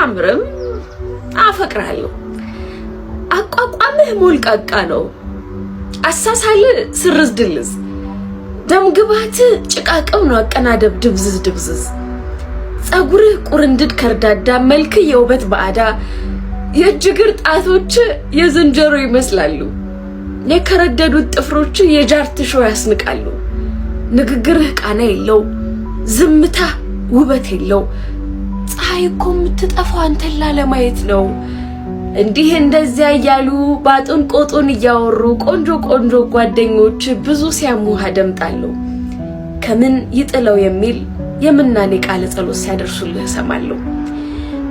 አታምርም አፈቅራለሁ አቋቋምህ ሞልቃቃ ነው አሳሳል ስርዝ ድልዝ ደምግባት ጭቃቀው ነው አቀናደብ ድብዝዝ ጸጉርህ ቁርንድድ ከርዳዳ መልክ የውበት ባዳ የጅግር ጣቶች የዝንጀሮ ይመስላሉ የከረደዱት ጥፍሮች የጃርትሾ ያስንቃሉ ንግግርህ ቃና የለው ዝምታ ውበት የለው ፀሐይ እኮ የምትጠፋው አንተን ላለማየት ነው እንዲህ እንደዚያ ያያሉ ባጡን ቆጡን ያወሩ ቆንጆ ጓደኞች ብዙ ሲያሙህ አደምጣሉ ከምን ይጥለው የሚል የምናኔ ቃል ጸሎት ሲያደርሱልህ ሰማለሁ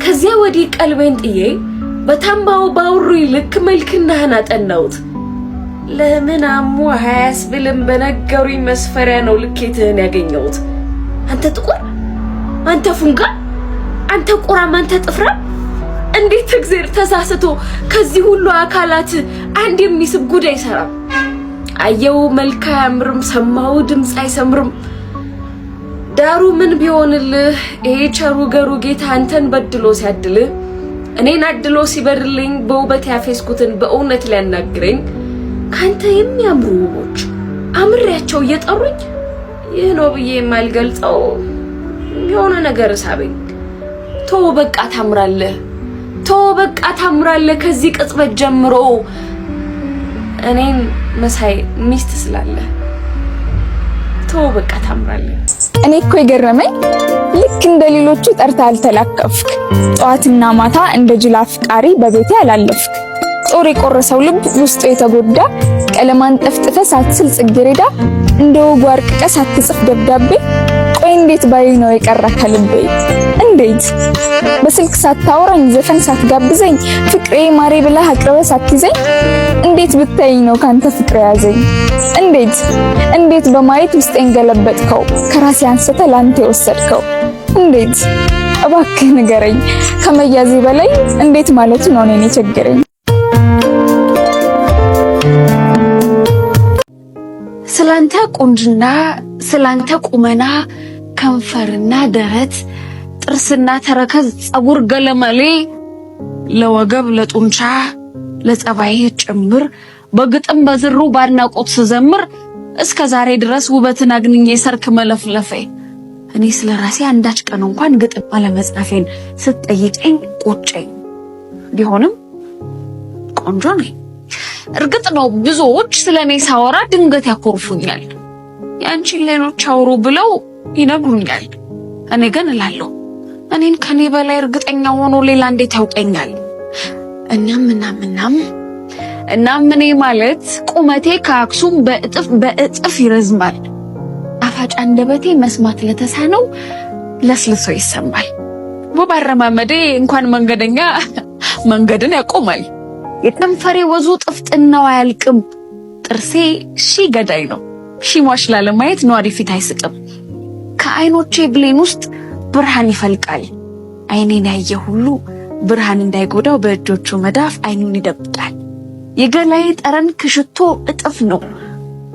ከዚያ ወዲህ ቀልቤን ጥዬ በታምባው ባውሩ ይልክ መልክናህን አጠናውት ለምን አሙ ሃያስ ብለም በነገሩኝ መስፈሪያ ነው ልኬትህን ያገኘውት አንተ ጥቁር አንተ ፉንጋ አንተ ቁራም አንተ ጥፍራ እንዴት እግዚአብሔር ተሳስቶ ከዚህ ሁሉ አካላት አንድ የሚስብ ጉዳይ ይሰራል አየው መልካ ያምርም ሰማው ድምጽ አይሰምርም ዳሩ ምን ቢሆንልህ ይሄ ቸሩ ገሩ ጌታ አንተን በድሎ ሲያድልህ እኔን አድሎ ሲበርልኝ በውበት ያፌስኩትን በእውነት ሊያናግረኝ ካንተ የሚያምሩ ውቦች አምሬያቸው እየጠሩኝ ይህ ነው ብዬ የማልገልጸው የሆነ ነገር ሳበኝ ቶ በቃ ታምራለህ ከዚህ ቅጽበት ጀምሮ እኔን መሳይ ሚስት ስላለ ቶ በቃ ታምራለህ እኔ እኮ የገረመኝ ልክ እንደሌሎቹ ጠርታ አልተላከፍክ ጧትና ማታ እንደ ጅል አፍቃሪ በቤቴ አላለፍክ ጦር የቆረሰው ልብ ውስጡ የተጎዳ ቀለማን ጠፍጥፈ ሳትስል ጽጌረዳ እንደው ጓርቀቀ ሳትጽፍ ደብዳቤ ቆይ እንዴት ባይ ነው የቀረከ ልቤ እንዴት በስልክ ሳታወራኝ ዘፈን ሳትጋብዘኝ ፍቅሬ ማሬ ብለህ አቅርበ ሳትይዘኝ እንዴት ብታይኝ ነው ካንተ ፍቅር ያዘኝ እንዴት በማየት ውስጤን ገለበጥከው ከራሴ አንስተ ላንተ ወሰድከው እንዴት እባክህ ንገረኝ ከመያዜ በላይ እንዴት ማለቱ ነው እኔን የቸገረኝ ስላንተ ቁንጅና ስላንተ ቁመና ከንፈርና ደረት ጥርስና ተረከዝ ጸጉር ገለመሌ ለወገብ ለጡንቻ ለጸባይ ጭምር በግጥም በዝሩ ባድናቆት ስዘምር እስከ ዛሬ ድረስ ውበትን አግንኜ ሰርክ መለፍለፌ እኔ ስለራሴ አንዳች ቀን እንኳን ግጥም አለመጻፌን ስትጠይቀኝ ቆጨኝ ቢሆንም ቆንጆ ነኝ እርግጥ ነው ብዙዎች ስለኔ ሳወራ ድንገት ያኮርፉኛል ያንቺን ሌሎች አውሩ ብለው ይነግሩኛል እኔ ግን እላለሁ እኔን ከኔ በላይ እርግጠኛ ሆኖ ሌላ እንዴት ያውቀኛል እናም እኔ ማለት ቁመቴ ከአክሱም በእጥፍ ይረዝማል አፋጭ አንደበቴ መስማት ለተሳነው ለስልሶ ይሰማል ወባረማመዴ እንኳን መንገደኛ መንገድን ያቆማል የተንፈሬ ወዙ ጥፍጥናው አያልቅም ጥርሴ ሺ ገዳይ ነው ሺ ማሽላለ ማየት ነው አሪፊት አይስቅም ከአይኖቼ ብሌን ውስጥ ብርሃን ይፈልቃል አይኔን ያየ ሁሉ ብርሃን እንዳይጎዳው በእጆቹ መዳፍ አይኑን ይደብቃል የገላዬ ጠረን ከሽቶ እጥፍ ነው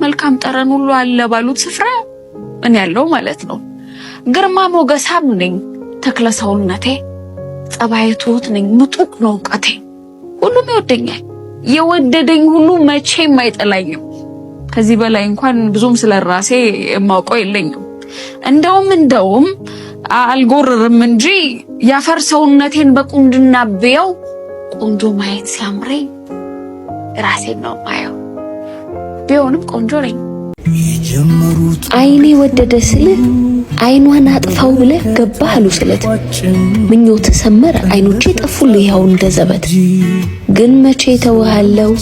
መልካም ጠረን ሁሉ አለ ባሉት ስፍራ እኔ ያለው ማለት ነው ግርማ ሞገሳም ነኝ ተክለሰውነቴ ጸባይቱት ነኝ ምጡቅ ነው ዕውቀቴ ሁሉም ይወደኛል የወደደኝ ሁሉ መቼም አይጠላኝም ከዚህ በላይ እንኳን ብዙም ስለራሴ የማውቀው የለኝም እንደውም አልጎርርም እንጂ ያፈርሰውነቴን በቁንጅና በየው ቆንጆ ማየት ሲያምረኝ ራሴን ነው ማየው ቢሆንም ቆንጆ ነኝ አይኔ ወደደ ስልህ አይኗን አጥፋው ብለህ ገባህ አሉ ስለት ምኞት ሰመረ አይኖቼ ጠፉልህ ያው እንደዘበት ግን መቼ ተወሃለው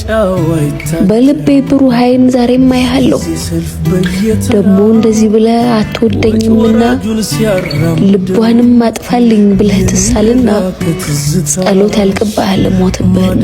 በልቤ ብሩህ አይን ዛሬም አይሃለው ደሞ እንደዚህ ብለህ አትወደኝምና ልቧንም አጥፋልኝ ብለህ ተሳልና ጸሎት ያልቅብሃል ሞትብህና